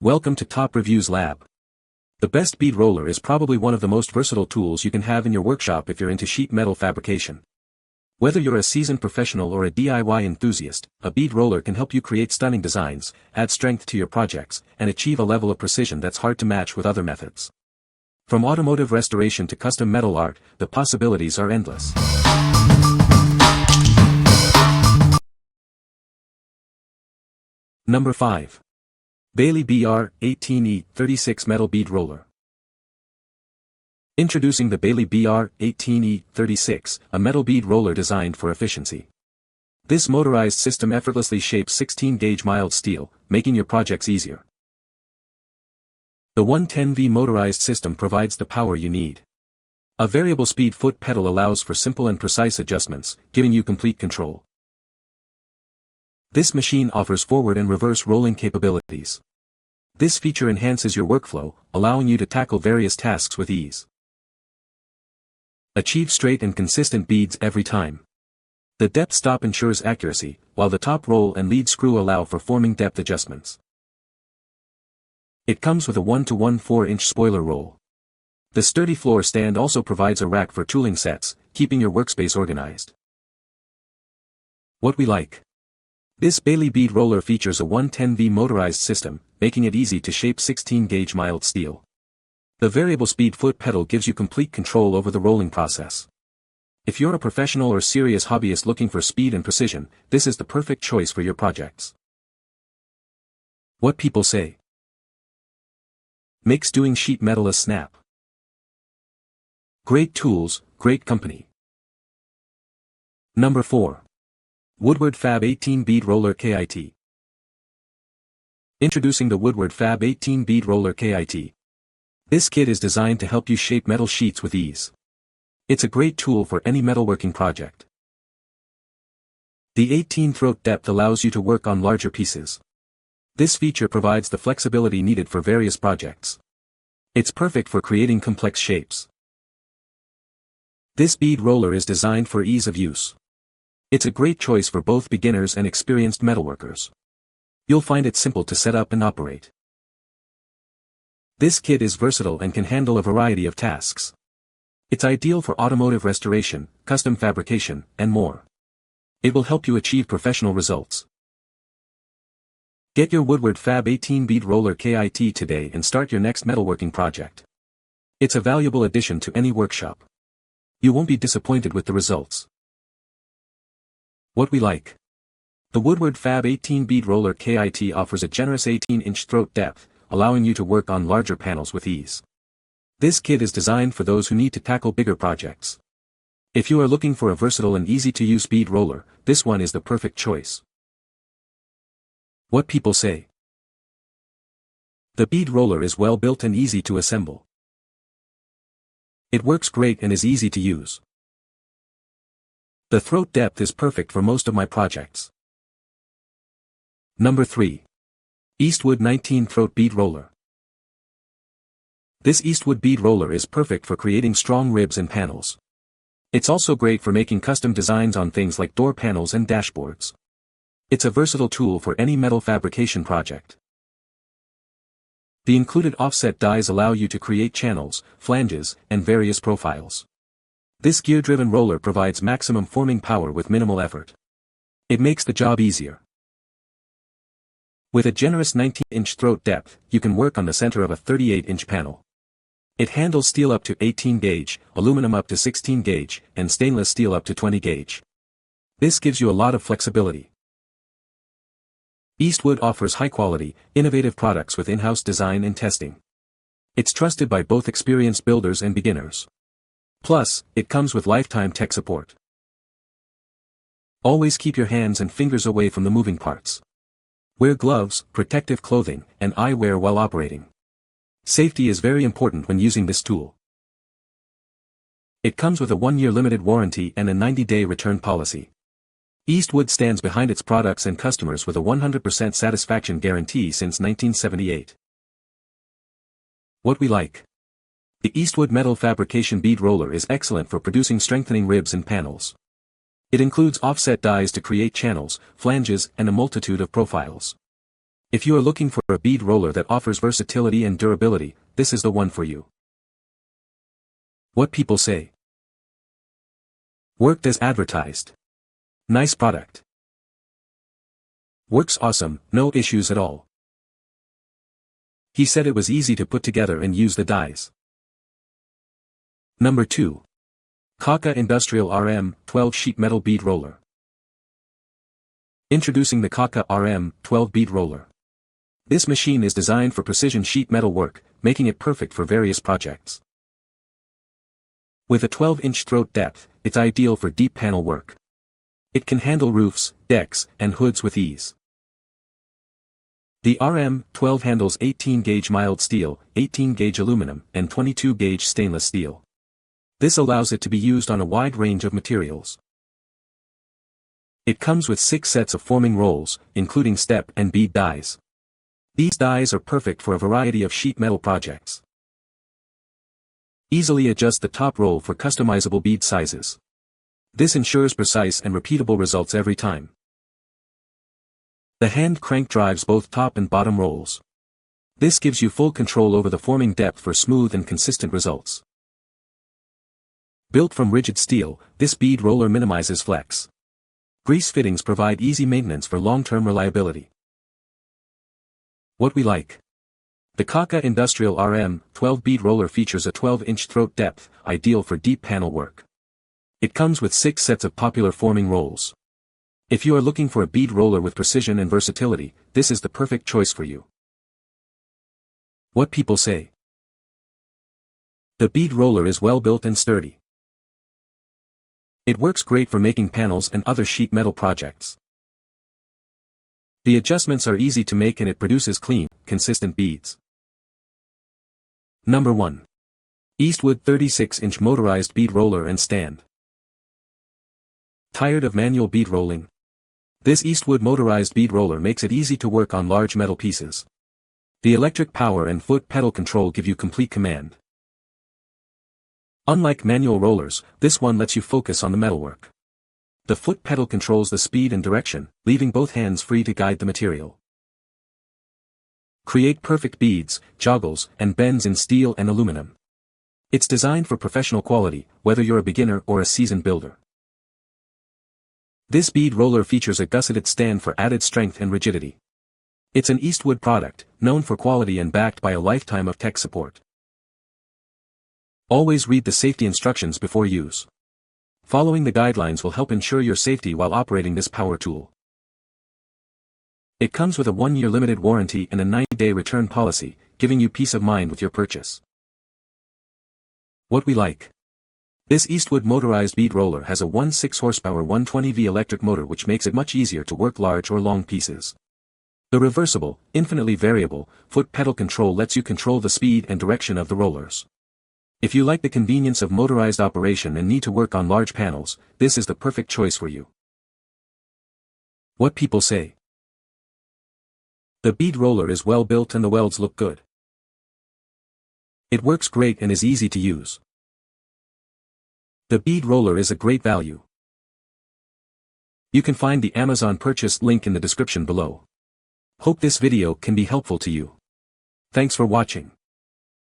Welcome to Top Reviews Lab. The best bead roller is probably one of the most versatile tools you can have in your workshop if you're into sheet metal fabrication. Whether you're a seasoned professional or a DIY enthusiast, a bead roller can help you create stunning designs, add strength to your projects, and achieve a level of precision that's hard to match with other methods. From automotive restoration to custom metal art, the possibilities are endless. Number 5. Baileigh BR-18E36 Metal Bead Roller. Introducing the Baileigh BR-18E36, a metal bead roller designed for efficiency. This motorized system effortlessly shapes 16-gauge mild steel, making your projects easier. The 110V motorized system provides the power you need. A variable speed foot pedal allows for simple and precise adjustments, giving you complete control. This machine offers forward and reverse rolling capabilities. This feature enhances your workflow, allowing you to tackle various tasks with ease. Achieve straight and consistent beads every time. The depth stop ensures accuracy, while the top roll and lead screw allow for forming depth adjustments. It comes with a 1-to-1 4-inch spoiler roll. The sturdy floor stand also provides a rack for tooling sets, keeping your workspace organized. What we like. This Baileigh bead roller features a 110V motorized system, making it easy to shape 16-gauge mild steel. The variable speed foot pedal gives you complete control over the rolling process. If you're a professional or serious hobbyist looking for speed and precision, this is the perfect choice for your projects. What people say. Makes doing sheet metal a snap. Great tools, great company. Number 4. Woodward Fab 18 Bead Roller KIT. Introducing the Woodward Fab 18 Bead Roller KIT. This kit is designed to help you shape metal sheets with ease. It's a great tool for any metalworking project. The 18 throat depth allows you to work on larger pieces. This feature provides the flexibility needed for various projects. It's perfect for creating complex shapes. This bead roller is designed for ease of use. It's a great choice for both beginners and experienced metalworkers. You'll find it simple to set up and operate. This kit is versatile and can handle a variety of tasks. It's ideal for automotive restoration, custom fabrication, and more. It will help you achieve professional results. Get your Woodward Fab 18 Bead Roller KIT today and start your next metalworking project. It's a valuable addition to any workshop. You won't be disappointed with the results. What we like. The Woodward Fab 18 Bead Roller KIT offers a generous 18-inch throat depth, allowing you to work on larger panels with ease. This kit is designed for those who need to tackle bigger projects. If you are looking for a versatile and easy-to-use bead roller, this one is the perfect choice. What people say. The bead roller is well built and easy to assemble. It works great and is easy to use. The throat depth is perfect for most of my projects. Number 3. Eastwood 19 Throat Bead Roller. This Eastwood bead roller is perfect for creating strong ribs and panels. It's also great for making custom designs on things like door panels and dashboards. It's a versatile tool for any metal fabrication project. The included offset dies allow you to create channels, flanges, and various profiles. This gear-driven roller provides maximum forming power with minimal effort. It makes the job easier. With a generous 19-inch throat depth, you can work on the center of a 38-inch panel. It handles steel up to 18-gauge, aluminum up to 16-gauge, and stainless steel up to 20-gauge. This gives you a lot of flexibility. Eastwood offers high-quality, innovative products with in-house design and testing. It's trusted by both experienced builders and beginners. Plus, it comes with lifetime tech support. Always keep your hands and fingers away from the moving parts. Wear gloves, protective clothing, and eyewear while operating. Safety is very important when using this tool. It comes with a 1-year limited warranty and a 90-day return policy. Eastwood stands behind its products and customers with a 100% satisfaction guarantee since 1978. What we like. The Eastwood metal fabrication bead roller is excellent for producing strengthening ribs and panels. It includes offset dies to create channels, flanges, and a multitude of profiles. If you are looking for a bead roller that offers versatility and durability, this is the one for you. What people say. Worked as advertised. Nice product. Works awesome, no issues at all. He said it was easy to put together and use the dies. Number 2. KAKA Industrial RM12 Sheet Metal Bead Roller. Introducing the KAKA RM12 Bead Roller. This machine is designed for precision sheet metal work, making it perfect for various projects. With a 12-inch throat depth, it's ideal for deep panel work. It can handle roofs, decks, and hoods with ease. The RM12 handles 18-gauge mild steel, 18-gauge aluminum, and 22-gauge stainless steel. This allows it to be used on a wide range of materials. It comes with 6 sets of forming rolls, including step and bead dies. These dies are perfect for a variety of sheet metal projects. Easily adjust the top roll for customizable bead sizes. This ensures precise and repeatable results every time. The hand crank drives both top and bottom rolls. This gives you full control over the forming depth for smooth and consistent results. Built from rigid steel, this bead roller minimizes flex. Grease fittings provide easy maintenance for long-term reliability. What we like. The KAKA Industrial RM12 Bead Roller features a 12-inch throat depth, ideal for deep panel work. It comes with 6 sets of popular forming rolls. If you are looking for a bead roller with precision and versatility, this is the perfect choice for you. What people say. The bead roller is well built and sturdy. It works great for making panels and other sheet metal projects. The adjustments are easy to make and it produces clean, consistent beads. Number 1. Eastwood 36-inch Motorized Bead Roller and Stand. Tired of manual bead rolling? This Eastwood Motorized Bead Roller makes it easy to work on large metal pieces. The electric power and foot pedal control give you complete command. Unlike manual rollers, this one lets you focus on the metalwork. The foot pedal controls the speed and direction, leaving both hands free to guide the material. Create perfect beads, joggles, and bends in steel and aluminum. It's designed for professional quality, whether you're a beginner or a seasoned builder. This bead roller features a gusseted stand for added strength and rigidity. It's an Eastwood product, known for quality and backed by a lifetime of tech support. Always read the safety instructions before use. Following the guidelines will help ensure your safety while operating this power tool. It comes with a 1-year limited warranty and a 90-day return policy, giving you peace of mind with your purchase. What we like. This Eastwood Motorized Bead Roller has a 1.6 horsepower 120V electric motor which makes it much easier to work large or long pieces. The reversible, infinitely variable, foot pedal control lets you control the speed and direction of the rollers. If you like the convenience of motorized operation and need to work on large panels, this is the perfect choice for you. What people say. The bead roller is well built and the welds look good. It works great and is easy to use. The bead roller is a great value. You can find the Amazon purchase link in the description below. Hope this video can be helpful to you. Thanks for watching.